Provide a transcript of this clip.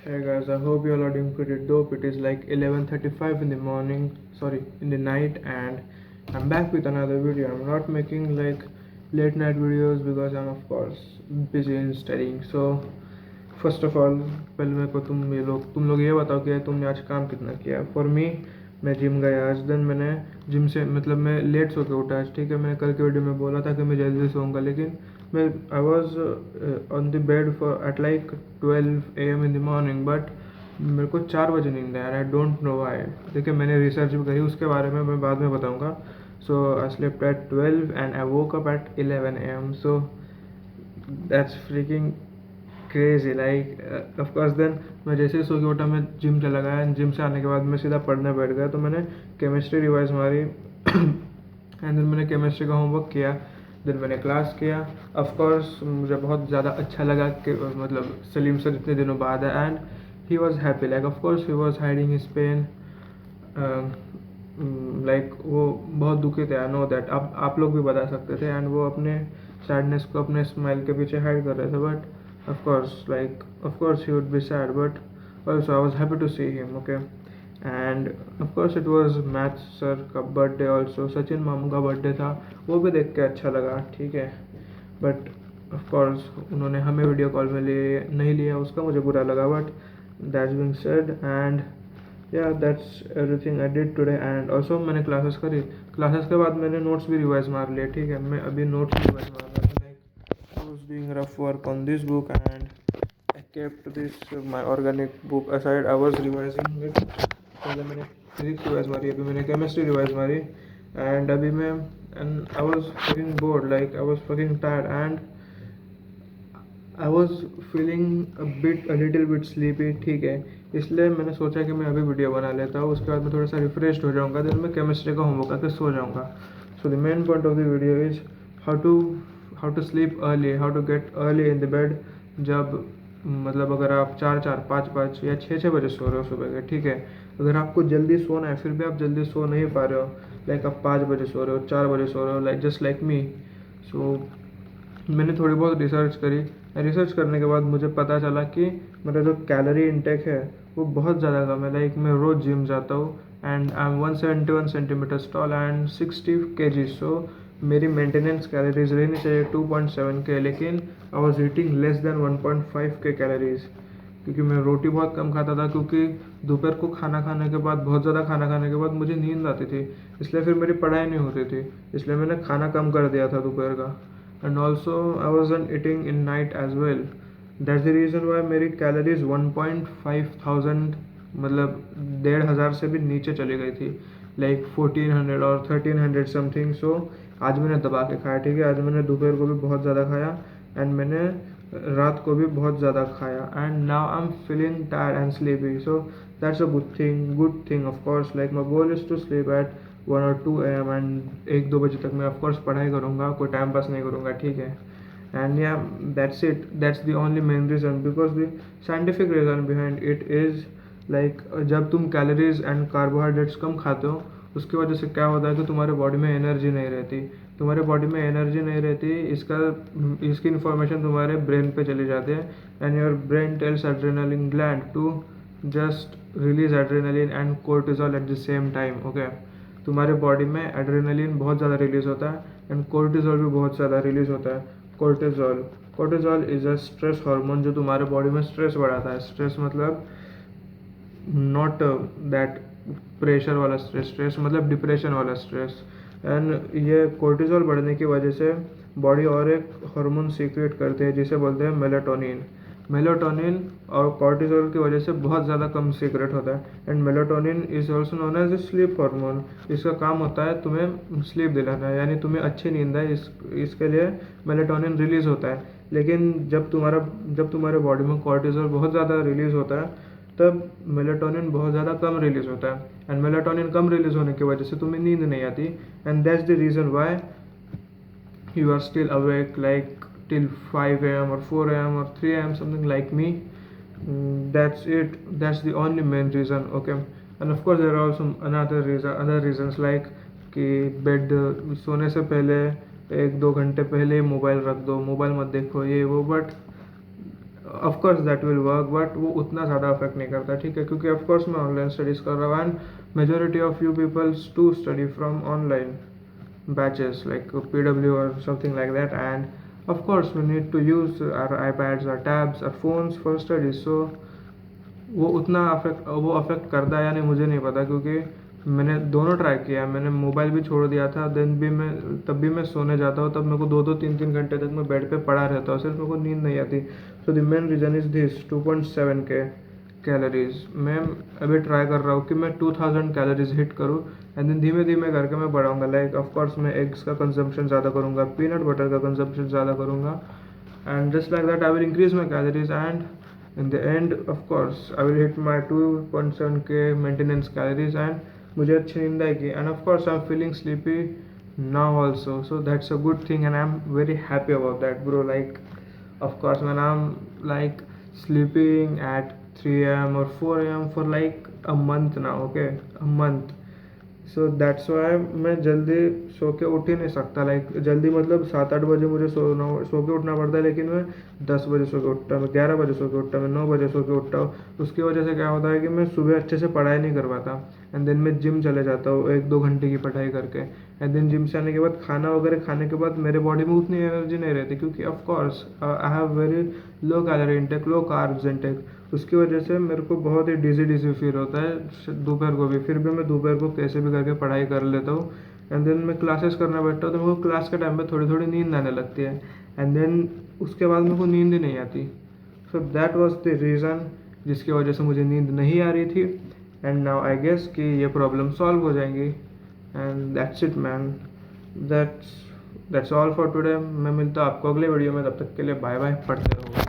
Hey guys, I hope you all are doing pretty dope. It is like 11:35 in the morning, sorry, in the night, and I'm back with another video. I'm not making like late night videos because I'm of course busy in studying. So first of all, पहले मेरे को तुम लोग ये बताओ कि तुमने आज काम कितना किया. For me, मैं जिम गया आज. देन मैंने जिम से मतलब मैं लेट सो के उठा आज. ठीक है, मैंने कल के वीडियो में बोला था कि मैं जल्दी सोऊंगा, लेकिन मैं I was on the bed for at like 12 AM in the morning. But मेरे को 4 बजे नींद आया. I don't know why. देखिए, मैंने रिसर्च भी करी, उसके बारे में मैं बाद में बताऊंगा. So I slept at 12 and I woke up at 11 AM. So that's freaking crazy. Like of course then मैं जैसे ही सो के उठा, मैं जिम चला गया. जिम से आने के बाद मैं सीधा पढ़ने बैठ गया. तो मैंने केमिस्ट्री रिवाइज मारी एंड देन मैंने केमिस्ट्री का होमवर्क किया. देन मैंने क्लास किया. ऑफ कोर्स मुझे बहुत ज़्यादा अच्छा लगा कि मतलब सलीम सर इतने दिनों बाद है. And he was happy. Like of course he was hiding his pain. Like वो बहुत दुखी थे. I know that. आप लोग भी बता सकते थे. एंड वो अपने सैडनेस को अपने स्माइल के पीछे हाइड कर रहे थे. But of course he would be sad, but also I was happy to see him. Okay, and of course it was math sir का बर्थडे. ऑल्सो सचिन मामू का बर्थडे था, वो भी देख के अच्छा लगा. ठीक है, बट ऑफ कोर्स उन्होंने हमें वीडियो कॉल में नहीं लिया, उसका मुझे बुरा लगा. But that's being said, and yeah that's everything I did today. And also मैंने क्लासेस करी. क्लासेस के बाद मैंने नोट्स भी रिवाइज मार लिए. ठीक है, मैं अभी नोट्स रिवाइज मार रहा था. I was doing rough work on this book, and I kept this my organic book aside. I was revising it. पहले मैंने फिजिक्स रिवाइज मारी, अभी मैंने केमिस्ट्री रिवाइज मारी. एंड अभी मैं and I was fucking board. Like I was fucking tired and I was feeling a little bit sleepy. ठीक है, इसलिए मैंने सोचा कि मैं अभी वीडियो बना लेता हूँ. उसके बाद मैं थोड़ा सा रिफ्रेश हो जाऊँगा. देन मैं केमिस्ट्री का होमवर्क करके सो जाऊँगा. So the main point of the video is how to sleep early, how to get early in the bed. जब मतलब अगर आप 4 5 या 6 बजे सो रहे हो सुबह के. ठीक है, अगर आपको जल्दी सोना है फिर भी आप जल्दी सो नहीं पा रहे हो, लाइक आप 5 बजे सो रहे हो, 4 बजे सो रहे हो, लाइक जस्ट लाइक मी. सो मैंने थोड़ी बहुत रिसर्च करी. रिसर्च करने के बाद मुझे पता चला कि मेरा जो कैलोरी इंटेक है वो बहुत ज़्यादा कम है. लाइक मैं रोज़ जिम जाता हूँ and I am 171 centimetre tall and 60 kg. सो मेरी मेंटेनेंस कैलोरीज रहनी चाहिए 2.7 K, लेकिन I was eating less than 1.5 K calories. क्योंकि मैं रोटी बहुत कम खाता था, क्योंकि दोपहर को खाना खाने के बाद, बहुत ज़्यादा खाना खाने के बाद मुझे नींद आती थी. इसलिए फिर मेरी पढ़ाई नहीं होती थी. इसलिए मैंने खाना कम कर दिया था दोपहर का. And also I wasn't eating in night as well. That's the reason why मेरी कैलोरीज 1.5 थाउजेंड मतलब 1,500 से भी नीचे चली गई थी. लाइक 1400 और 1300 समथिंग. सो आज मैंने दबा के खाया. ठीक है, आज मैंने दोपहर को भी बहुत ज़्यादा खाया एंड मैंने रात को भी बहुत ज़्यादा खाया. And now I am feeling tired and sleepy. So that's a good thing of course. Like my goal is to sleep at 1 और 2 AM एंड 1-2 बजे तक मैं ऑफकोर्स पढ़ाई करूँगा, कोई टाइम पास नहीं करूँगा. ठीक है, and yeah that's it. That's the only main reason, because the scientific reason behind it is like जब तुम कैलोरीज एंड कार्बोहाइड्रेट्स कम खाते हो, उसकी वजह से क्या होता है कि तुम्हारे बॉडी में एनर्जी नहीं रहती. तुम्हारे बॉडी में एनर्जी नहीं रहती, इसकी इन्फॉर्मेशन तुम्हारे ब्रेन पे चली जाती है. And your brain tells adrenaline gland to just release adrenaline and cortisol at the same time. Okay, तुम्हारे बॉडी में एड्रेनलिन बहुत ज़्यादा रिलीज होता है एंड कोर्टिजोल भी बहुत ज़्यादा रिलीज होता है. कोर्टिजोल इज़ अ स्ट्रेस हार्मोन जो तुम्हारे बॉडी में स्ट्रेस बढ़ाता है. स्ट्रेस मतलब नॉट दैट प्रेशर वाला स्ट्रेस. स्ट्रेस मतलब डिप्रेशन वाला स्ट्रेस. एंड ये कोर्टिजोल बढ़ने की वजह से बॉडी और एक हार्मोन सीक्रेट करते हैं जिसे बोलते हैं मेलाटोनिन. मेलाटोनिन और कोर्टिजोल की वजह से बहुत ज़्यादा कम सीक्रेट होता है. And melatonin is also known as a sleep hormone. इसका काम होता है तुम्हें स्लीप दिलाना, यानी तुम्हें अच्छी नींद है, इसके लिए मेलाटोनिन रिलीज होता है. लेकिन जब तुम्हारे बॉडी में कोर्टिजोल बहुत ज़्यादा रिलीज होता है, तब मेलाटोनिन बहुत ज़्यादा कम रिलीज होता है. एंड मेलाटोनिन कम रिलीज होने की वजह से तुम्हें नींद नहीं आती. And that's the reason Y you are still awake like till 5 AM or 4 AM or 3 AM, something like me. That's it. That's the only main reason. Okay, and of course there are also other reasons like कि bed सोने से पहले 1-2 घंटे पहले mobile रख दो, mobile मत देखो, ये वो. But of course that will work, but वो उतना ज़्यादा अफेक्ट नहीं करता, ठीक है, क्योंकि ऑफ कोर्स मैं ऑनलाइन स्टडीज़ कर रहा हूँ and majority of you peoples to study from online batches like PW or something like that, and of course we need to use our iPads, our tabs, our phones for study. So वो उतना affect करता है या नहीं मुझे नहीं पता, क्योंकि मैंने दोनों ट्राई किया, मैंने मोबाइल भी छोड़ दिया था, देन भी मैं तब भी मैं सोने जाता हूँ, तब मेरे को 2-2 3-3 घंटे तक मैं बेड पे पड़ा रहता हूँ, सिर्फ मेरे को नींद नहीं आती. सो the main reason is this 2.7 के कैलोरीज. मैं अभी ट्राई कर रहा हूँ कि मैं 2000 कैलोरीज हिट करूँ एंड देन धीमे धीमे करके मैं बढ़ाऊँगा. लाइक ऑफ कोर्स मैं एग्स का कंजम्पशन ज़्यादा करूँगा, पीनट बटर का कंजम्पशन ज़्यादा करूँगा, and just like that I will increase my calories and in the end of course I will hit my 2.7k maintenance calories and मुझे अच्छी नींद आएगी. And of course I'm feeling sleepy now also, so that's a good thing and I'm very happy about that, bro. Like of course when I'm like sleeping at 3 a.m. or 4 a.m. for like a month now, okay, a month. So that's why मैं जल्दी सो के उठ ही नहीं सकता. Like जल्दी मतलब 7-8 बजे मुझे सो के उठना पड़ता है, लेकिन मैं 10 बजे सो के उठता हूँ, मैं 11 बजे सो के उठता हूँ, मैं 9 बजे सो के उठता हूँ. उसकी वजह से क्या होता है कि मैं सुबह अच्छे से पढ़ाई नहीं कर पाता एंड देन मैं जिम चले जाता हूँ 1-2 घंटे की पढ़ाई करके, एंड देन जिम से आने के बाद खाना वगैरह खाने के बाद मेरे बॉडी में उतनी एनर्जी नहीं रहती, क्योंकि of course I have very low calorie intake, low carbs intake. उसकी वजह से मेरे को बहुत ही डिजी फील होता है दोपहर को भी. फिर भी मैं दोपहर को कैसे भी करके पढ़ाई कर लेता हूँ एंड देन मैं क्लासेस करना बैठता हूँ, तो मेरे को क्लास के टाइम पे थोड़ी थोड़ी नींद आने लगती है एंड देन उसके बाद मेरे को नींद ही नहीं आती. So that was the reason जिसकी वजह से मुझे नींद नहीं आ रही थी. एंड नाउ आई गेस कि ये प्रॉब्लम सॉल्व हो जाएंगी and that's it man. That's all for today. मैं मिलता हूँ आपको अगले वीडियो में, तब तक के लिए बाय बाय. पढ़ते रहो.